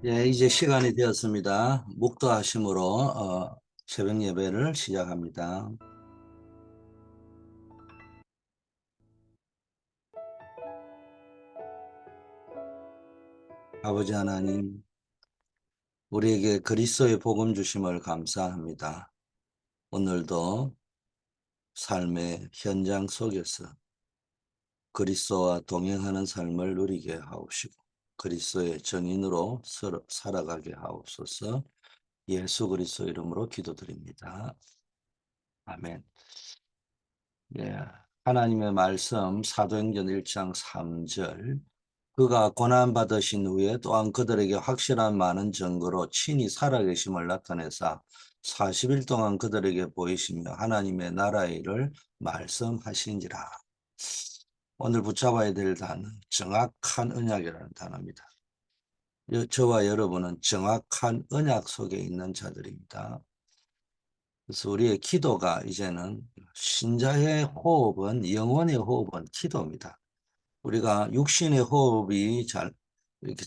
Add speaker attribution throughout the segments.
Speaker 1: 예, 이제 시간이 되었습니다. 묵도하심으로 새벽 예배를 시작합니다. 아버지 하나님, 우리에게 그리스도의 복음 주심을 감사합니다. 오늘도 삶의 현장 속에서 그리스도와 동행하는 삶을 누리게 하옵시고 그리스도의 증인으로 살아가게 하옵소서. 예수 그리스도 이름으로 기도드립니다. 아멘. 예, 하나님의 말씀 사도행전 1장 3절, 그가 고난받으신 후에 또한 그들에게 확실한 많은 증거로 친히 살아계심을 나타내사 40일 동안 그들에게 보이시며 하나님의 나라의 일을 말씀하신지라. 오늘 붙잡아야 될 단어, 정확한 언약이라는 단어입니다. 저와 여러분은 정확한 언약 속에 있는 자들입니다. 그래서 우리의 기도가 이제는 신자의 호흡은, 영혼의 호흡은 기도입니다. 우리가 육신의 호흡이 잘 이렇게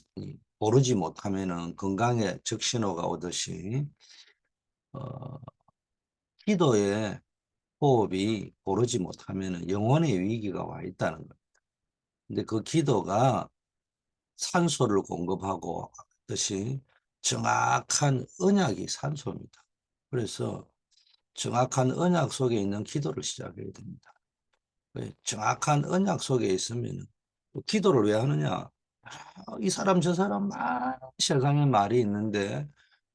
Speaker 1: 오르지 못하면은 건강에 적신호가 오듯이 어, 기도의 호흡이 오르지 못하면은 영혼의 위기가 와 있다는 거예요. 근데 그 기도가 산소를 공급하고 하듯이 정확한 언약이 산소입니다. 그래서 정확한 언약 속에 있는 기도를 시작해야 됩니다. 정확한 언약 속에 있으면 기도를 왜 하느냐? 이 사람 저 사람 세상에 말이 있는데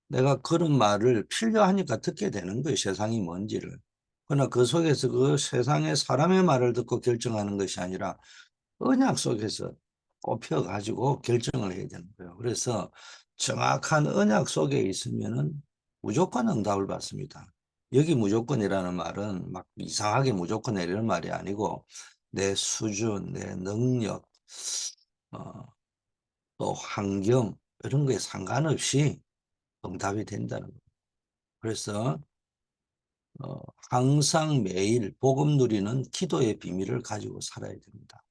Speaker 1: 내가 그런 말을 필요하니까 듣게 되는 거예요. 세상이 뭔지를. 그러나 그 속에서 그 세상의 사람의 말을 듣고 결정하는 것이 아니라 언약 속에서 꼽혀가지고 결정을 해야 되는 거예요. 그래서 정확한 언약 속에 있으면은 무조건 응답을 받습니다. 여기 무조건이라는 말은 막 이상하게 무조건 이런 말이 아니고 내 수준, 내 능력, 어, 또 환경 이런 거에 상관없이 응답이 된다는 거예요. 그래서 어, 항상 매일 복음 누리는 기도의 비밀을 가지고 살아야 됩니다.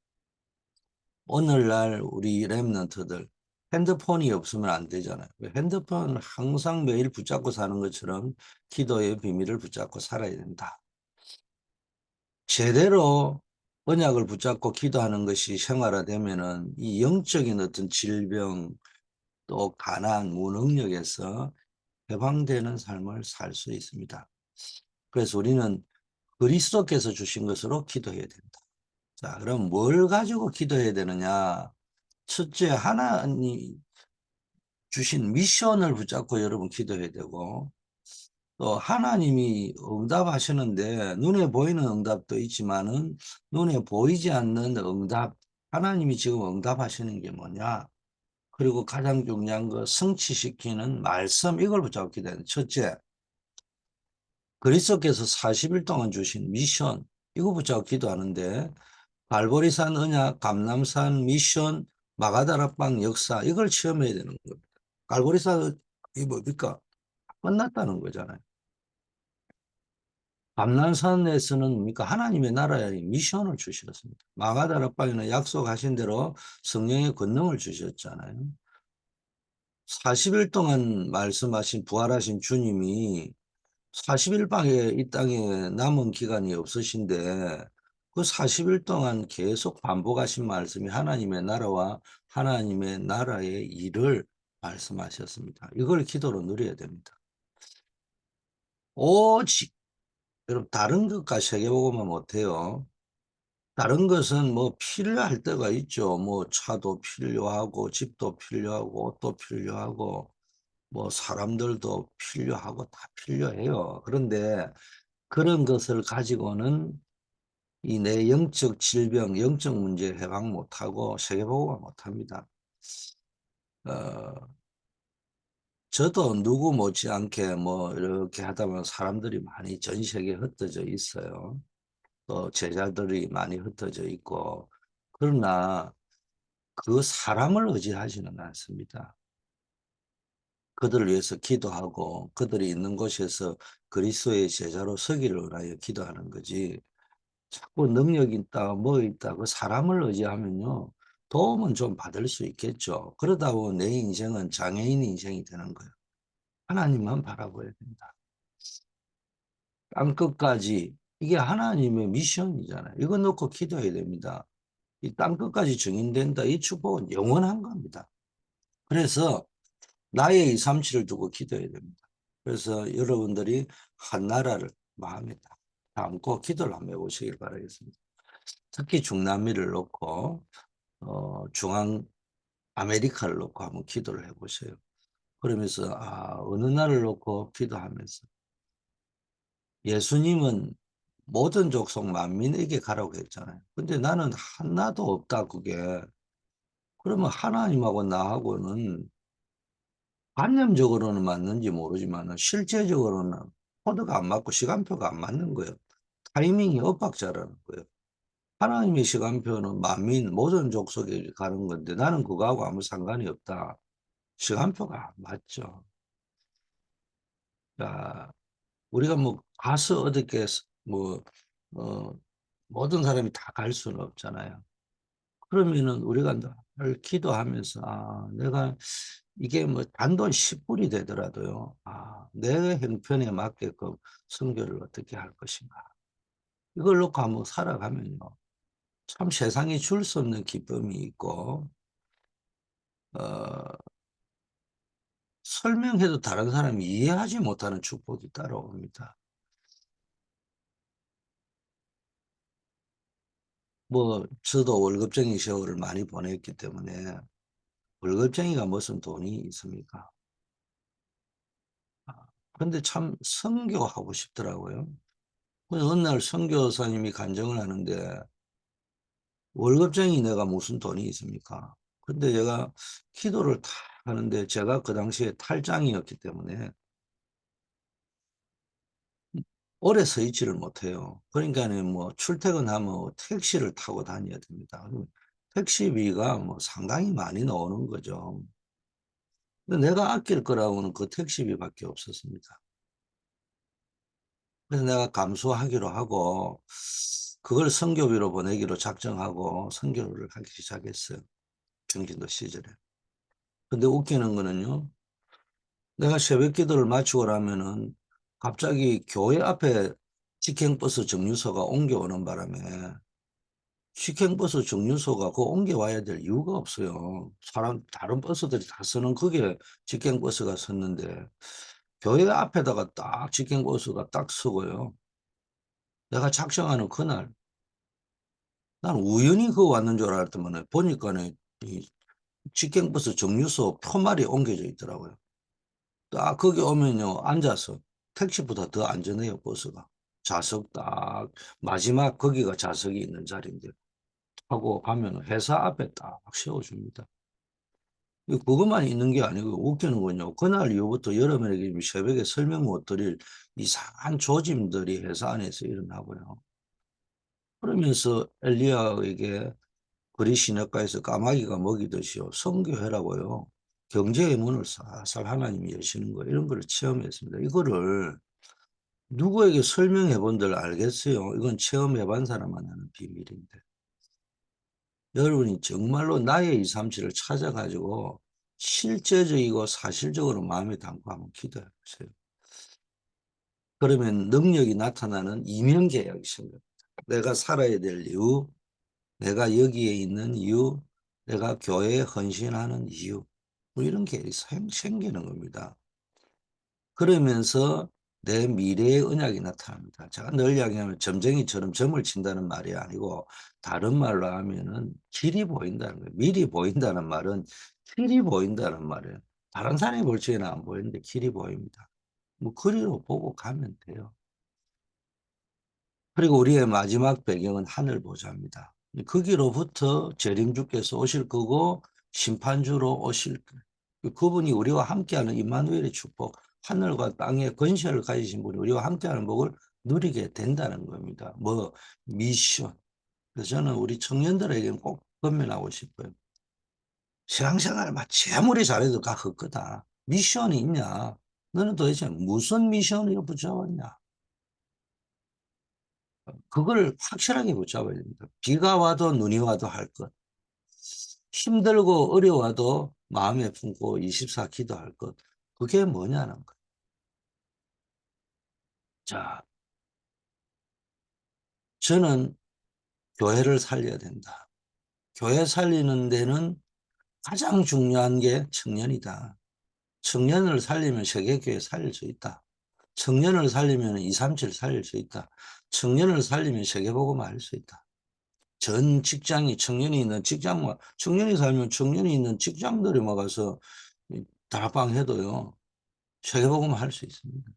Speaker 1: 오늘날 우리 랩런트들 핸드폰이 없으면 안 되잖아요. 핸드폰을 항상 매일 붙잡고 사는 것처럼 기도의 비밀을 붙잡고 살아야 된다. 제대로 언약을 붙잡고 기도하는 것이 생활화되면은 이 영적인 어떤 질병 또 가난, 무능력에서 해방되는 삶을 살 수 있습니다. 그래서 우리는 그리스도께서 주신 것으로 기도해야 된다. 자, 그럼 뭘 가지고 기도해야 되느냐? 첫째, 하나님 주신 미션을 붙잡고 여러분 기도해야 되고, 또 하나님이 응답하시는데 눈에 보이는 응답도 있지만은 눈에 보이지 않는 응답, 하나님이 지금 응답하시는 게 뭐냐? 그리고 가장 중요한 거 성취시키는 말씀, 이걸 붙잡고 기도해야 돼. 첫째, 그리스도께서 40일 동안 주신 미션, 이거 붙잡고 기도하는데 발보리산 언약, 감람산 미션, 마가다락방 역사, 이걸 체험해야 되는 겁니다. 갈보리산 이 뭡니까? 끝났다는 거잖아요. 감람산에서는 뭡니까? 하나님의 나라의 미션을 주셨습니다. 마가다락방에는 약속하신 대로 성령의 권능을 주셨잖아요. 40일 동안 말씀하신 부활하신 주님이 40일 방에 이 땅에 남은 기간이 없으신데 그 40일 동안 계속 반복하신 말씀이 하나님의 나라와 하나님의 나라의 일을 말씀하셨습니다. 이걸 기도로 누려야 됩니다. 오직 여러분 다른 것과 세계보고만 못해요. 다른 것은 뭐 필요할 때가 있죠. 뭐 차도 필요하고 집도 필요하고 옷도 필요하고 뭐 사람들도 필요하고 다 필요해요. 그런데 그런 것을 가지고는 이 내 영적 질병, 영적 문제 해방 못하고 세계보고만 못합니다. 어, 저도 누구 못지않게 뭐 이렇게 하다 보면 사람들이 많이 전 세계에 흩어져 있어요. 또 제자들이 많이 흩어져 있고 그러나 그 사람을 의지하지는 않습니다. 그들을 위해서 기도하고 그들이 있는 곳에서 그리스도의 제자로 서기를 위하여 기도하는 거지. 자꾸 능력 있다, 뭐 있다, 그 사람을 의지하면요. 도움은 좀 받을 수 있겠죠. 그러다 보면 내 인생은 장애인 인생이 되는 거예요. 하나님만 바라봐야 된다. 땅끝까지 이게 하나님의 미션이잖아요. 이거 놓고 기도해야 됩니다. 이 땅끝까지 증인된다. 이 축복은 영원한 겁니다. 그래서 나의 237을 두고 기도해야 됩니다. 그래서 여러분들이 한 나라를 마음에 딱 담고 기도를 한번 해보시길 바라겠습니다. 특히 중남미를 놓고 중앙 아메리카를 놓고 한번 기도를 해보세요. 그러면서 어느 날을 놓고 기도하면서 예수님은 모든 족속 만민에게 가라고 했잖아요. 근데 나는 하나도 없다 그게. 그러면 하나님하고 나하고는 관념적으로는 맞는지 모르지만 실제적으로는 코드가 안 맞고 시간표가 안 맞는 거예요. 타이밍이 엇박자라는 거예요. 하나님의 시간표는 만민 모든 족속에 가는 건데 나는 그거하고 아무 상관이 없다. 시간표가 안 맞죠. 자, 우리가 뭐 가서 어떻게 뭐 어, 모든 사람이 다 갈 수는 없잖아요. 그러면은 우리가 늘 기도하면서 내가 이게 뭐 단돈 10불이 되더라도요. 내 형편에 맞게끔 선교를 어떻게 할 것인가. 이걸 놓고 한번 살아가면요. 참 세상에 줄 수 없는 기쁨이 있고 어, 설명해도 다른 사람이 이해하지 못하는 축복이 따라옵니다. 뭐 저도 월급쟁이 세월을 많이 보냈기 때문에 월급쟁이가 무슨 돈이 있습니까? 근데 참 선교하고 싶더라고요. 그래서 어느 날 선교사님이 간증을 하는데 월급쟁이 내가 무슨 돈이 있습니까? 근데 제가 기도를 다 하는데 제가 그 당시에 탈장이었기 때문에 오래 서 있지를 못해요. 그러니까는 뭐 출퇴근하면 택시를 타고 다녀야 됩니다. 그러면 택시비가 뭐 상당히 많이 나오는 거죠. 근데 내가 아낄 거라고는 그 택시비밖에 없었습니다. 그래서 내가 감수하기로 하고 그걸 선교비로 보내기로 작정하고 선교를 하기 시작했어요. 경기도 시절에. 근데 웃기는 거는요. 내가 새벽 기도를 마치고 나면은 갑자기 교회 앞에 직행버스 정류소가 옮겨오는 바람에 직행버스 정류소가 그 옮겨와야 될 이유가 없어요. 다른 버스들이 다 쓰는 그게 직행버스가 섰는데 교회 앞에다가 딱 직행버스가 딱 서고요. 내가 작정하는 그날 난 우연히 그 왔는 줄 알았더만 보니까는 이 직행버스 정류소 표말이 옮겨져 있더라고요. 딱 거기 오면요 앉아서 택시보다 더 안전해요 버스가. 좌석 딱 마지막 거기가 좌석이 있는 자리인데 하고 가면 회사 앞에 딱 세워줍니다. 그것만 있는 게 아니고 웃기는 건요. 그날 이후부터 여러분에게 새벽에 설명 못 드릴 이상한 조짐들이 회사 안에서 일어나고요. 그러면서 엘리야에게 그리 시냇가에서 까마귀가 먹이듯이요. 선교해라고요. 경제의 문을 살살 하나님이 여시는 거 이런 걸 체험했습니다. 이거를 누구에게 설명해 본들 알겠어요. 이건 체험해 본 사람만 아는 비밀인데. 여러분이 정말로 나의 237을 찾아가지고 실제적이고 사실적으로 마음에 담고 한번 기도해 보세요. 그러면 능력이 나타나는 이면계약이 생깁니다. 내가 살아야 될 이유, 내가 여기에 있는 이유, 내가 교회에 헌신하는 이유, 뭐 이런 게 생기는 겁니다. 그러면서 내 미래의 언약이 나타납니다. 제가 늘 이야기하면 점쟁이처럼 점을 친다는 말이 아니고 다른 말로 하면은 길이 보인다는 거예요. 미리 보인다는 말은 길이 보인다는 말이에요. 다른 사람이 볼 적에는 안 보이는데 길이 보입니다. 뭐 그리로 보고 가면 돼요. 그리고 우리의 마지막 배경은 하늘 보좌입니다. 거기로부터 재림주께서 오실 거고 심판주로 오실 거예요. 그분이 우리와 함께하는 임마누엘의 축복, 하늘과 땅의 권세를 가지신 분이 우리와 함께하는 복을 누리게 된다는 겁니다. 뭐 미션. 그래서 저는 우리 청년들에게는 꼭 권면하고 싶어요. 신앙생활 막 아무리 잘해도 다 헛거다. 미션이 있냐? 너는 도대체 무슨 미션을 붙잡았냐? 그걸 확실하게 붙잡아야 됩니다. 비가 와도 눈이 와도 할 것. 힘들고 어려워도 마음에 품고 24 기도할 것. 그게 뭐냐는 거예요. 자, 저는 교회를 살려야 된다. 교회 살리는 데는 가장 중요한 게 청년이다. 청년을 살리면 세계교회 살릴 수 있다. 청년을 살리면 237 살릴 수 있다. 청년을 살리면 세계복음화 할 수 있다. 전 직장이 청년이 있는 직장만, 청년이 살면 청년이 있는 직장들이 막아서 다락방 해도요, 세계복음화 할 수 있습니다.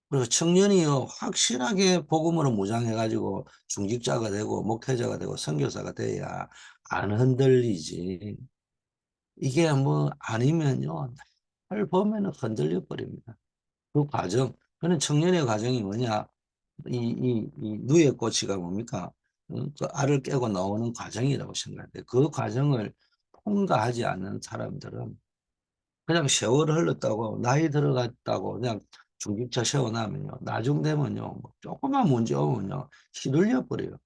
Speaker 1: 그래서 청년이요, 확실하게 복음으로 무장해가지고 중직자가 되고 목회자가 되고 선교사가 돼야 안 흔들리지. 이게 뭐 아니면요, 날 보면은 흔들려 버립니다. 그 과정, 그는 청년의 과정이 뭐냐? 이 누에 꼬치가 뭡니까? 그 알을 깨고 나오는 과정이라고 생각해요. 그 과정을 통과하지 않는 사람들은 그냥 세월을 흘렀다고 나이 들어갔다고 그냥 중직자 세워놔면요. 나중 되면요. 뭐 조그만 문제 오면요. 휘둘려 버려요.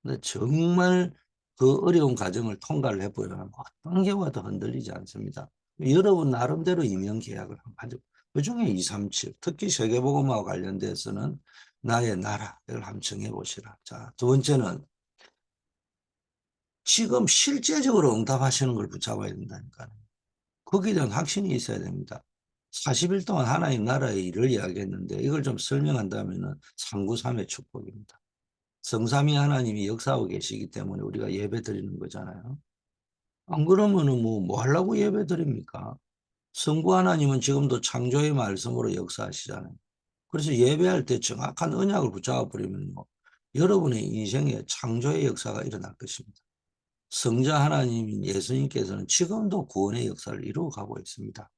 Speaker 1: 근데 정말 그 어려운 과정을 통과를 해보면 어떤 경우도 흔들리지 않습니다. 여러분 나름대로 임용 계약을 한번 가지고 그중에 237 특히 세계복음화와 관련돼서는 나의 나라를 한번 정해보시라. 자, 두 번째는 지금 실제적으로 응답하시는 걸 붙잡아야 된다니까요. 거기에 대한 확신이 있어야 됩니다. 40일 동안 하나님 나라의 일을 이야기했는데 이걸 좀 설명한다면 상구삼의 축복입니다. 성삼위 하나님이 역사하고 계시기 때문에 우리가 예배 드리는 거잖아요. 안 그러면은 뭐 하려고 예배 드립니까? 성부 하나님은 지금도 창조의 말씀으로 역사하시잖아요. 그래서 예배할 때 정확한 언약을 붙잡아 버리면요. 여러분의 인생에 창조의 역사가 일어날 것입니다. 성자 하나님인 예수님께서는 지금도 구원의 역사를 이루어가고 있습니다.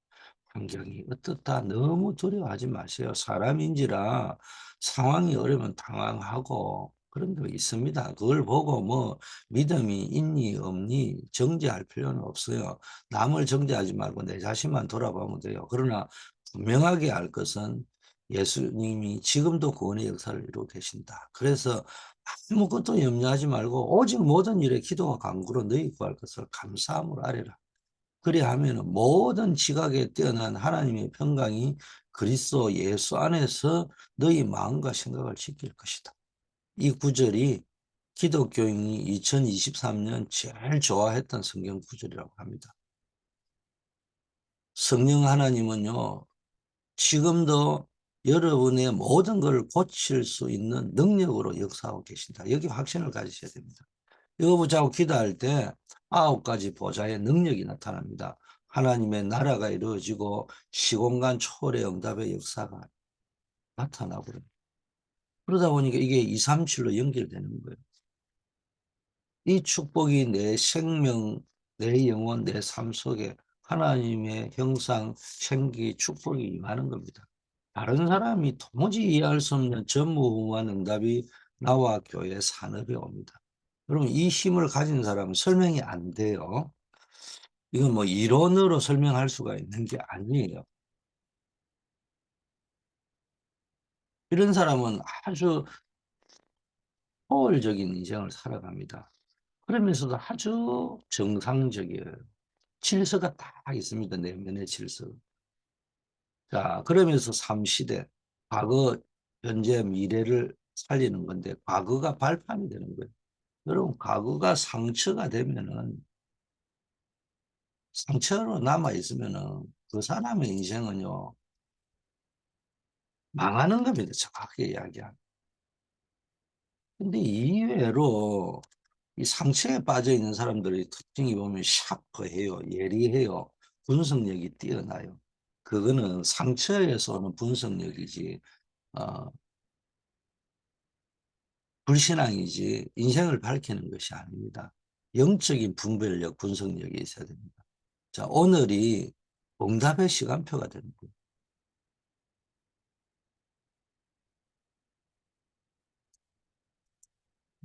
Speaker 1: 환경이 어떻다 너무 두려워하지 마세요. 사람인지라 상황이 어려우면 당황하고 그런 거 있습니다. 그걸 보고 뭐 믿음이 있니 없니 정죄할 필요는 없어요. 남을 정죄하지 말고 내 자신만 돌아보면 돼요. 그러나 분명하게 알 것은 예수님이 지금도 구원의 역사를 이루고 계신다. 그래서 아무것도 염려하지 말고 오직 모든 일에 기도와 간구로 너희 구할 것을 감사함으로 아뢰라. 그리하면 모든 지각에 뛰어난 하나님의 평강이 그리스도 예수 안에서 너희 마음과 생각을 지킬 것이다. 이 구절이 기독교인이 2023년 제일 좋아했던 성경 구절이라고 합니다. 성령 하나님은요, 지금도 여러분의 모든 걸 고칠 수 있는 능력으로 역사하고 계신다. 여기 확신을 가지셔야 됩니다. 이거 붙잡고 기도할 때 9가지 보좌의 능력이 나타납니다. 하나님의 나라가 이루어지고 시공간 초월의 응답의 역사가 나타나버려요. 그러다 보니까 이게 237로 연결되는 거예요. 이 축복이 내 생명, 내 영혼, 내 삶 속에 하나님의 형상, 생기, 축복이 임하는 겁니다. 다른 사람이 도무지 이해할 수 없는 전무후무한 응답이 나와 교회 산업에 옵니다. 여러분, 이 힘을 가진 사람은 설명이 안 돼요. 이건 뭐 이론으로 설명할 수가 있는 게 아니에요. 이런 사람은 아주 포월적인 인생을 살아갑니다. 그러면서도 아주 정상적이에요. 질서가 딱 있습니다. 내면의 질서. 자, 그러면서 삼시대, 과거, 현재, 미래를 살리는 건데 과거가 발판이 되는 거예요. 여러분, 과거가 상처가 되면은 상처로 남아 있으면은 그 사람의 인생은요 망하는 겁니다. 정확하게 이야기하면. 근데 이외로 이 상처에 빠져 있는 사람들의 특징이 보면 샤프해요, 예리해요, 분석력이 뛰어나요. 그거는 상처에서 오는 분석력이지 어, 불신앙이지 인생을 밝히는 것이 아닙니다. 영적인 분별력, 분석력이 있어야 됩니다. 자, 오늘이 응답의 시간표가 되는 거예요.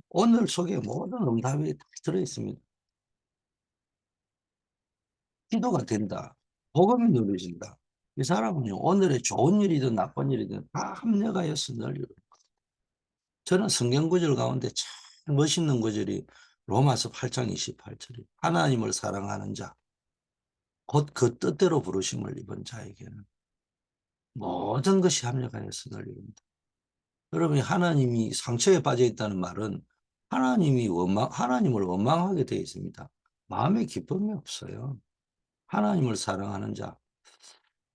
Speaker 1: 오늘 속에 모든 응답이 다 들어있습니다. 기도가 된다. 복음이 누려진다. 이 사람은요, 오늘의 좋은 일이든 나쁜 일이든 다 합력하여서 널리. 저는 성경 구절 가운데 참 멋있는 구절이 로마서 8장 28절이 하나님을 사랑하는 자, 곧 그 뜻대로 부르심을 입은 자에게는 모든 것이 합력하여 선을 이룬다. 여러분이 하나님이 상처에 빠져 있다는 말은 하나님을 원망하게 되어 있습니다. 마음에 기쁨이 없어요. 하나님을 사랑하는 자,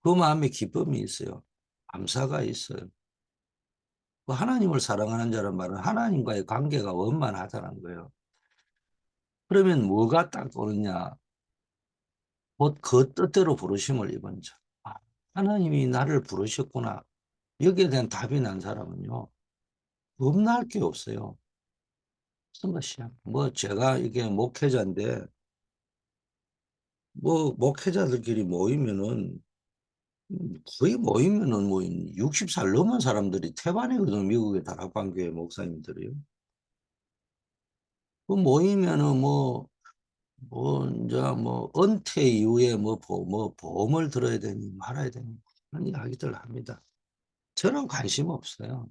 Speaker 1: 그 마음에 기쁨이 있어요. 감사가 있어요. 그 하나님을 사랑하는 자란 말은 하나님과의 관계가 원만하다는 거예요. 그러면 뭐가 딱 오느냐? 곧 그 뜻대로 부르심을 입은 자. 아, 하나님이 나를 부르셨구나. 여기에 대한 답이 난 사람은요. 겁날 게 없어요. 무슨 것이야. 뭐 제가 이게 목회자인데 뭐 목회자들끼리 모이면은 거의 모이면은 뭐 60살 넘은 사람들이 태반이거든. 미국의 다락방교회 목사님들이요. 그 모이면은 이제 은퇴 이후에 뭐 보험을 들어야 되니 말아야 되니 그런 이야기들 합니다. 저는 관심 없어요.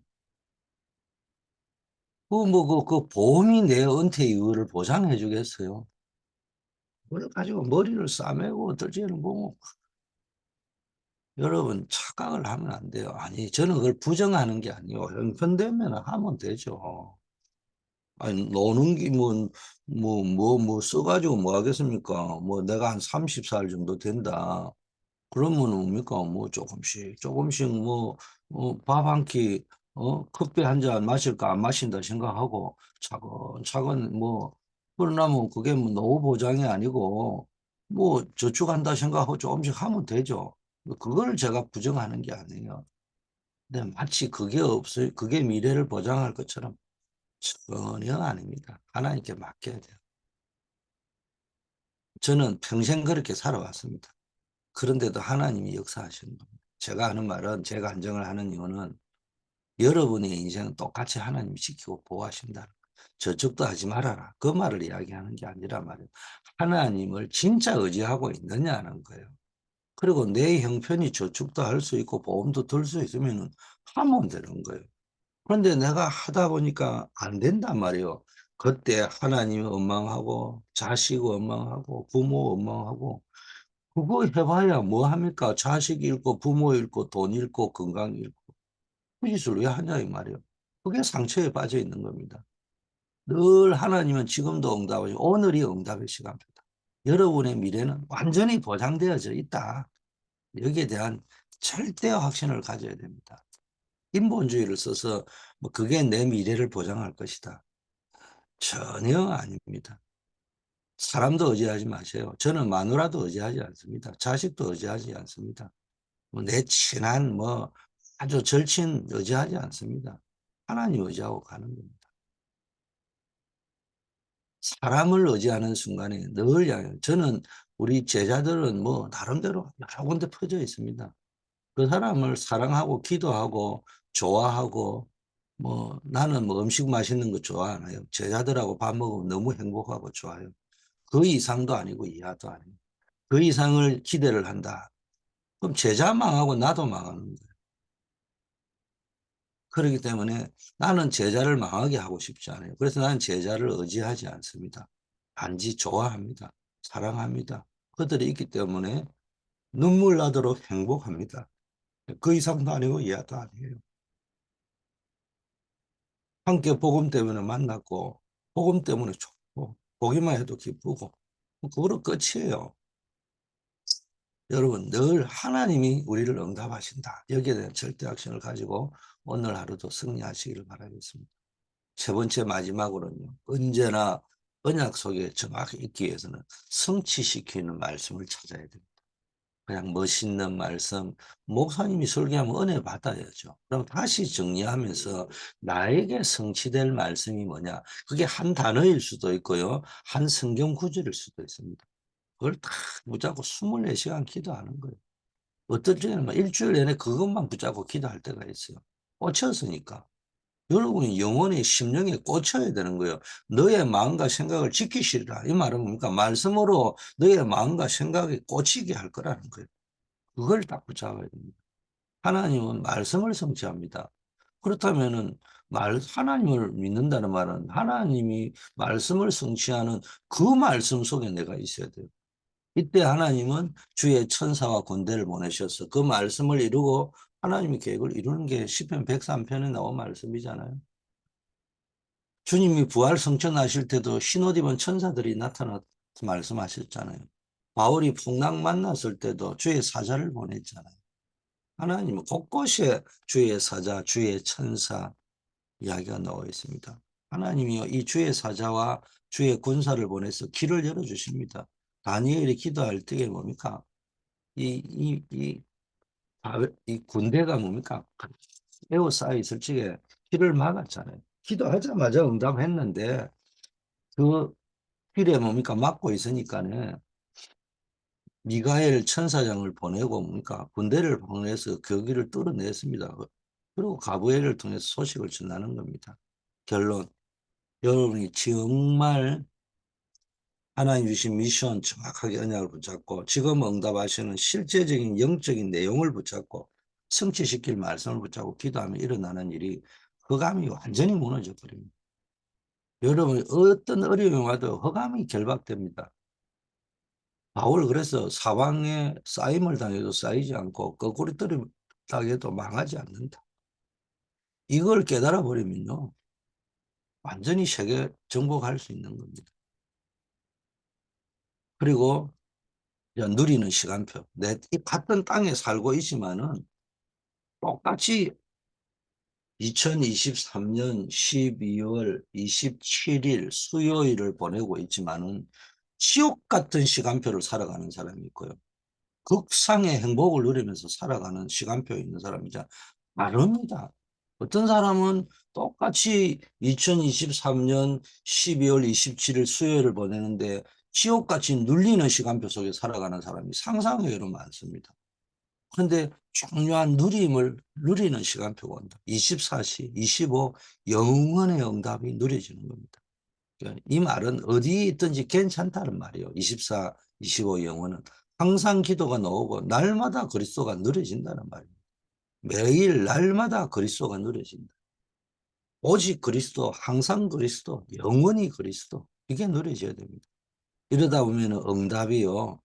Speaker 1: 그 보험이 내 은퇴 이후를 보장해 주겠어요. 그걸 가지고 머리를 싸매고 들지는 뭐 여러분 착각을 하면 안 돼요. 아니 저는 그걸 부정하는 게 아니에요. 형편되면 하면 되죠. 아니 노는 기뭐 써가지고 뭐 하겠습니까? 뭐 내가 한 30살 정도 된다. 그러면 뭡니까? 뭐 조금씩 밥 한 끼, 커피 한 잔 마실까 안 마신다 생각하고 차근차근 그러려면 그게 뭐 노후 보장이 아니고 뭐 저축한다 생각하고 조금씩 하면 되죠. 그걸 제가 부정하는 게 아니에요. 근데 마치 그게 없어요. 그게 미래를 보장할 것처럼 전혀 아닙니다. 하나님께 맡겨야 돼요. 저는 평생 그렇게 살아왔습니다. 그런데도 하나님이 역사하시는 겁니다. 제가 하는 말은 제가 안정을 하는 이유는 여러분의 인생은 똑같이 하나님이 지키고 보호하신다. 저축도 하지 말아라. 그 말을 이야기하는 게 아니라 말이에요. 하나님을 진짜 의지하고 있느냐는 거예요. 그리고 내 형편이 저축도 할 수 있고 보험도 들 수 있으면 하면 되는 거예요. 그런데 내가 하다 보니까 안 된단 말이에요. 그때 하나님 원망하고 자식 원망하고 부모 원망하고 그거 해봐야 뭐 합니까? 자식 잃고 부모 잃고 돈 잃고 건강 잃고 그 짓을 왜 하냐 이 말이에요. 그게 상처에 빠져 있는 겁니다. 늘 하나님은 지금도 응답하시고 오늘이 응답의 시간입니다. 여러분의 미래는 완전히 보장되어져 있다. 여기에 대한 절대 확신을 가져야 됩니다. 인본주의를 써서 뭐 그게 내 미래를 보장할 것이다. 전혀 아닙니다. 사람도 의지하지 마세요. 저는 마누라도 의지하지 않습니다. 자식도 의지하지 않습니다. 내 친한 아주 절친 의지하지 않습니다. 하나님 의지하고 가는 겁니다. 사람을 의지하는 순간에 늘 저는 우리 제자들은 뭐 나름대로 여러 군데 퍼져 있습니다. 그 사람을 사랑하고 기도하고 좋아하고 나는 음식 맛있는 거 좋아하나요? 제자들하고 밥 먹으면 너무 행복하고 좋아요. 그 이상도 아니고 이하도 아니고 그 이상을 기대를 한다. 그럼 제자 망하고 나도 망하는 거예요. 그렇기 때문에 나는 제자를 망하게 하고 싶지 않아요. 그래서 나는 제자를 의지하지 않습니다. 단지 좋아합니다. 사랑합니다. 그들이 있기 때문에 눈물 나도록 행복합니다. 그 이상도 아니고 이하도 아니에요. 함께 복음 때문에 만났고 복음 때문에 좋고 보기만 해도 기쁘고 그거로 끝이에요. 여러분 늘 하나님이 우리를 응답하신다. 여기에 대한 절대 확신을 가지고 오늘 하루도 승리하시기를 바라겠습니다. 세 번째 마지막으로는요. 언제나 언약 속에 정확히 있기 위해서는 성취시키는 말씀을 찾아야 됩니다. 그냥 멋있는 말씀, 목사님이 설교하면 은혜 받아야죠. 그럼 다시 정리하면서 나에게 성취될 말씀이 뭐냐? 그게 한 단어일 수도 있고요. 한 성경 구절일 수도 있습니다. 그걸 다 붙잡고 24시간 기도하는 거예요. 어떨 때는 막 일주일 내내 그것만 붙잡고 기도할 때가 있어요. 꽂혔으니까. 여러분이 영혼의 심령에 꽂혀야 되는 거예요. 너의 마음과 생각을 지키시리라. 이 말은 뭡니까? 말씀으로 너의 마음과 생각에 꽂히게 할 거라는 거예요. 그걸 딱 붙잡아야 됩니다. 하나님은 말씀을 성취합니다. 그렇다면은 하나님을 믿는다는 말은 하나님이 말씀을 성취하는 그 말씀 속에 내가 있어야 돼요. 이때 하나님은 주의 천사와 군대를 보내셔서 그 말씀을 이루고 하나님의 계획을 이루는 게 시편 103편에 나온 말씀이잖아요. 주님이 부활 성천하실 때도 흰옷 입은 천사들이 나타나서 말씀하셨잖아요. 바울이 풍랑 만났을 때도 주의 사자를 보냈잖아요. 하나님은 곳곳에 주의 사자, 주의 천사 이야기가 나와 있습니다. 하나님이요, 이 주의 사자와 주의 군사를 보내서 길을 열어주십니다. 다니엘이 기도할 때에 뭡니까? 이 군대가 뭡니까? 에워싸여 있을 적에 길을 막았잖아요. 기도하자마자 응답했는데 그 길에 뭡니까? 막고 있으니까는 미가엘 천사장을 보내고 뭡니까? 군대를 보내서 그 길을 뚫어냈습니다. 그리고 가브엘을 통해서 소식을 전하는 겁니다. 결론. 여러분이 정말 하나님 주신 미션 정확하게 언약을 붙잡고 지금 응답하시는 실제적인 영적인 내용을 붙잡고 성취시킬 말씀을 붙잡고 기도하면 일어나는 일이 허감이 완전히 무너져 버립니다. 여러분 어떤 어려움이 와도 허감이 결박됩니다. 바울 그래서 사방에 쌓임을 당해도 쌓이지 않고 거꾸로 떨어져도 망하지 않는다. 이걸 깨달아 버리면요. 완전히 세계 정복할 수 있는 겁니다. 그리고 이제 누리는 시간표. 같은 땅에 살고 있지만은 똑같이 2023년 12월 27일 수요일을 보내고 있지만은 지옥 같은 시간표를 살아가는 사람이 있고요. 극상의 행복을 누리면서 살아가는 시간표에 있는 사람이자 다릅니다. 어떤 사람은 똑같이 2023년 12월 27일 수요일을 보내는데 지옥같이 눌리는 시간표 속에 살아가는 사람이 상상의 외로 많습니다. 그런데 중요한 누림을 누리는 시간표가 온다. 24시, 25, 영원의 응답이 누려지는 겁니다. 그러니까 이 말은 어디에 있든지 괜찮다는 말이에요. 24, 25 영혼은. 항상 기도가 나오고 날마다 그리스도가 누려진다는 말이에요. 매일 날마다 그리스도가 누려진다. 오직 그리스도, 항상 그리스도, 영원히 그리스도. 이게 누려져야 됩니다. 이러다 보면 응답이요.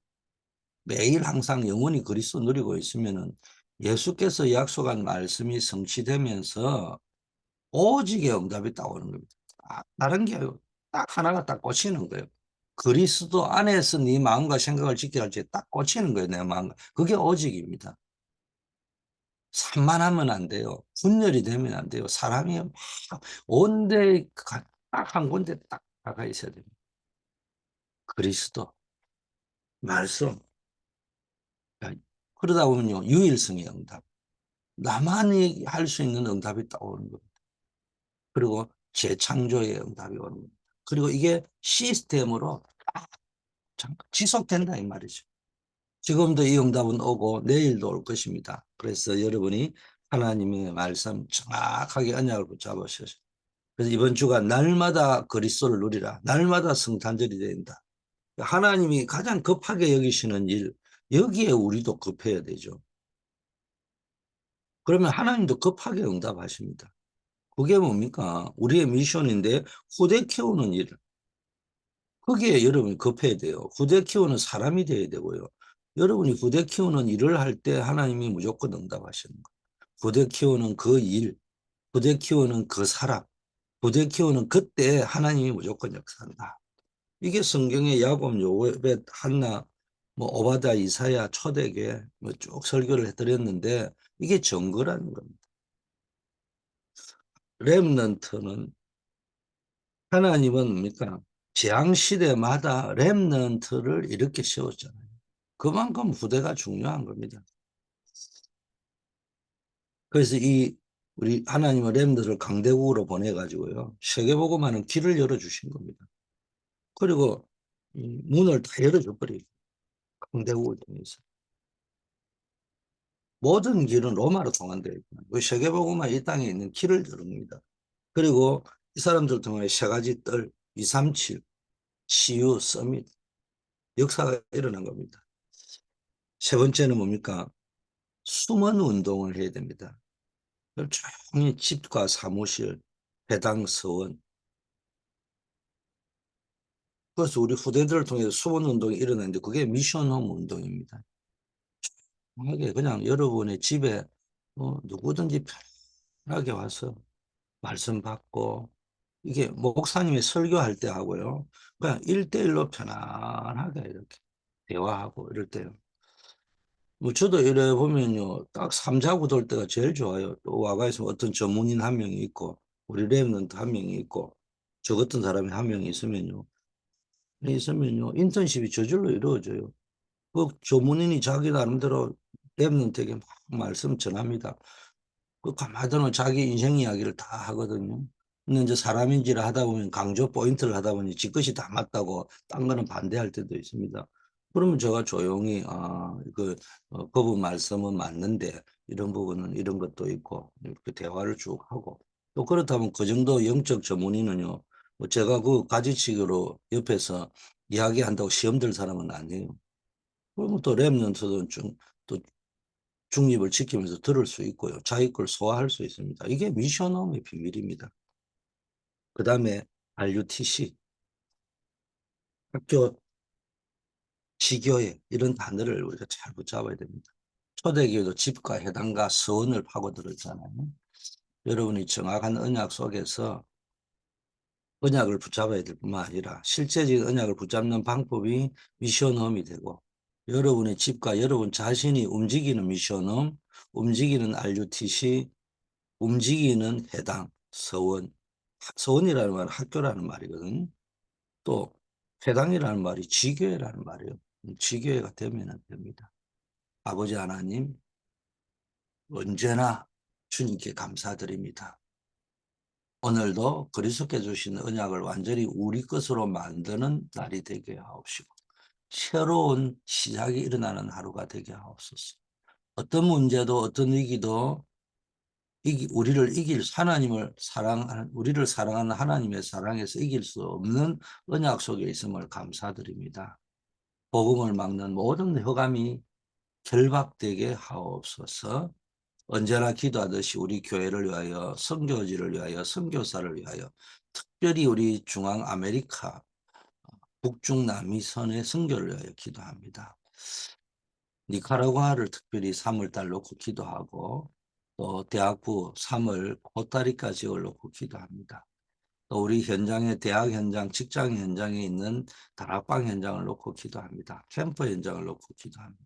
Speaker 1: 매일 항상 영원히 그리스도 누리고 있으면은 예수께서 약속한 말씀이 성취되면서 오직의 응답이 딱 오는 겁니다. 다른 게 딱 하나가 딱 꽂히는 거예요. 그리스도 안에서 네 마음과 생각을 지켜야 할지 딱 꽂히는 거예요, 내 마음. 그게 오직입니다. 산만하면 안 돼요. 분열이 되면 안 돼요. 사람이 막 온데 딱 한 군데 딱 가가 있어야 됩니다. 그리스도, 말씀. 그러다 보면요, 유일성의 응답. 나만이 할 수 있는 응답이 떠오르는 겁니다. 그리고 재창조의 응답이 오는 겁니다. 그리고 이게 시스템으로 지속된다 이 말이죠. 지금도 이 응답은 오고 내일도 올 것입니다. 그래서 여러분이 하나님의 말씀 정확하게 언약을 붙잡으셔서 그래서 이번 주가 날마다 그리스도를 누리라. 날마다 성탄절이 된다. 하나님이 가장 급하게 여기시는 일, 여기에 우리도 급해야 되죠. 그러면 하나님도 급하게 응답하십니다. 그게 뭡니까? 우리의 미션인데 후대 키우는 일. 거기에 여러분이 급해야 돼요. 후대 키우는 사람이 돼야 되고요. 여러분이 후대 키우는 일을 할 때 하나님이 무조건 응답하시는 거예요. 후대 키우는 그 일, 후대 키우는 그 사람, 후대 키우는 그때 하나님이 무조건 역사한다. 이게 성경의 야곱, 요셉, 한나, 뭐 오바다, 이사야, 초대계 뭐 쭉 설교를 해드렸는데 이게 증거라는 겁니다. 렘넌트는 하나님은 뭡니까? 재앙 시대마다 렘넌트를 이렇게 세웠잖아요. 그만큼 후대가 중요한 겁니다. 그래서 우리 하나님은 렘넌트를 강대국으로 보내가지고요. 세계복음화는 길을 열어주신 겁니다. 그리고 이 문을 다 열어줘 버려요. 강대국을 통해서. 모든 길은 로마로 통한다. 그 세계복음화 이 땅에 있는 길을 열습니다. 그리고 이 사람들 통해 세 가지 뜰, 237, 치유, 서밋, 역사가 일어난 겁니다. 세 번째는 뭡니까? 숨은 운동을 해야 됩니다. 조용히 집과 사무실, 배당 서원. 그래서 우리 후대들을 통해서 수원 운동이 일어났는데 그게 미션홈 운동입니다. 편하게 그냥 여러분의 집에 누구든지 편하게 와서 말씀 받고 이게 목사님이 설교할 때 하고요. 그냥 1대1로 편안하게 이렇게 대화하고 이럴 때요. 뭐 저도 이래 보면요. 딱 삼자구 돌 때가 제일 좋아요. 또 와가 있으면 어떤 전문인 한 명이 있고 우리 랩런트 한 명이 있고 저 같은 사람이 한 명이 있으면요. 인턴십이 저절로 이루어져요. 그 전문인이 자기 나름대로 랩런트에게 막 말씀 전합니다. 그 가마도는 자기 인생 이야기를 다 하거든요. 근데 이제 사람인지라 하다 보면 강조 포인트를 하다 보니 지 것이 다 맞다고 딴 거는 반대할 때도 있습니다. 그러면 제가 조용히 그분 말씀은 맞는데 이런 부분은 이런 것도 있고 이렇게 대화를 쭉 하고 또 그렇다면 그 정도 영적 전문의는요. 뭐 제가 그 가지치기로 옆에서 이야기한다고 시험 들 사람은 아니에요. 그러면 또 랩런트는 또 중립을 지키면서 들을 수 있고요. 자기 걸 소화할 수 있습니다. 이게 미션홈의 비밀입니다. 그 다음에 RUTC, 학교 지교회 이런 단어를 우리가 잘 붙잡아야 됩니다. 초대교회도 집과 해당과 서원을 파고들었잖아요. 여러분이 정확한 언약 속에서 언약을 붙잡아야 될 뿐만 아니라 실제적인 언약을 붙잡는 방법이 미션홈이 되고 여러분의 집과 여러분 자신이 움직이는 미션홈, 움직이는 RUTC, 움직이는 해당, 서원. 서원이라는 말은 학교라는 말이거든요. 또 회당이라는 말이 지교회라는 말이에요. 지교회가 되면 됩니다. 아버지 하나님 언제나 주님께 감사드립니다. 오늘도 그리스도께 주신 언약을 완전히 우리 것으로 만드는 날이 되게 하옵시고 새로운 시작이 일어나는 하루가 되게 하옵소서. 어떤 문제도 어떤 위기도 우리를 이길 하나님을 사랑하는 우리를 사랑하는 하나님의 사랑에서 이길 수 없는 언약 속에 있음을 감사드립니다. 복음을 막는 모든 흑암이 결박되게 하옵소서. 언제나 기도하듯이 우리 교회를 위하여 선교지를 위하여 선교사를 위하여 특별히 우리 중앙 아메리카 북중남미선의 선교를 위하여 기도합니다. 니카라과를 특별히 3월 달 놓고 기도하고 또 대학부 3월 코스타리카 지역을 놓고 기도합니다. 또 우리 현장에 대학 현장, 직장 현장에 있는 다락방 현장을 놓고 기도합니다. 캠프 현장을 놓고 기도합니다.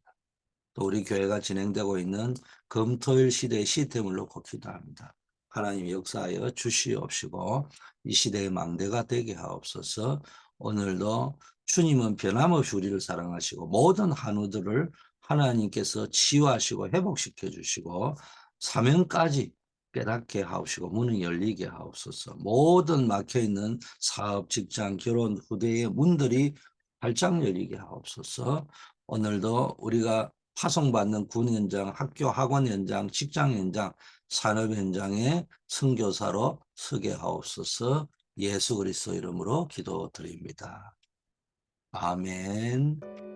Speaker 1: 또 우리 교회가 진행되고 있는 금토일 시대의 시스템을 놓고 기도합니다. 하나님 역사하여 주시옵시고 이 시대의 망대가 되게 하옵소서. 오늘도 주님은 변함없이 우리를 사랑하시고 모든 한우들을 하나님께서 치유하시고 회복시켜 주시고 사명까지 깨닫게 하옵시고 문을 열리게 하옵소서. 모든 막혀있는 사업, 직장, 결혼, 후대의 문들이 활짝 열리게 하옵소서. 오늘도 우리가 파송받는 군 현장, 학교 학원 현장, 직장 현장, 산업 현장의 선교사로 서게 하옵소서. 예수 그리스도 이름으로 기도드립니다. 아멘.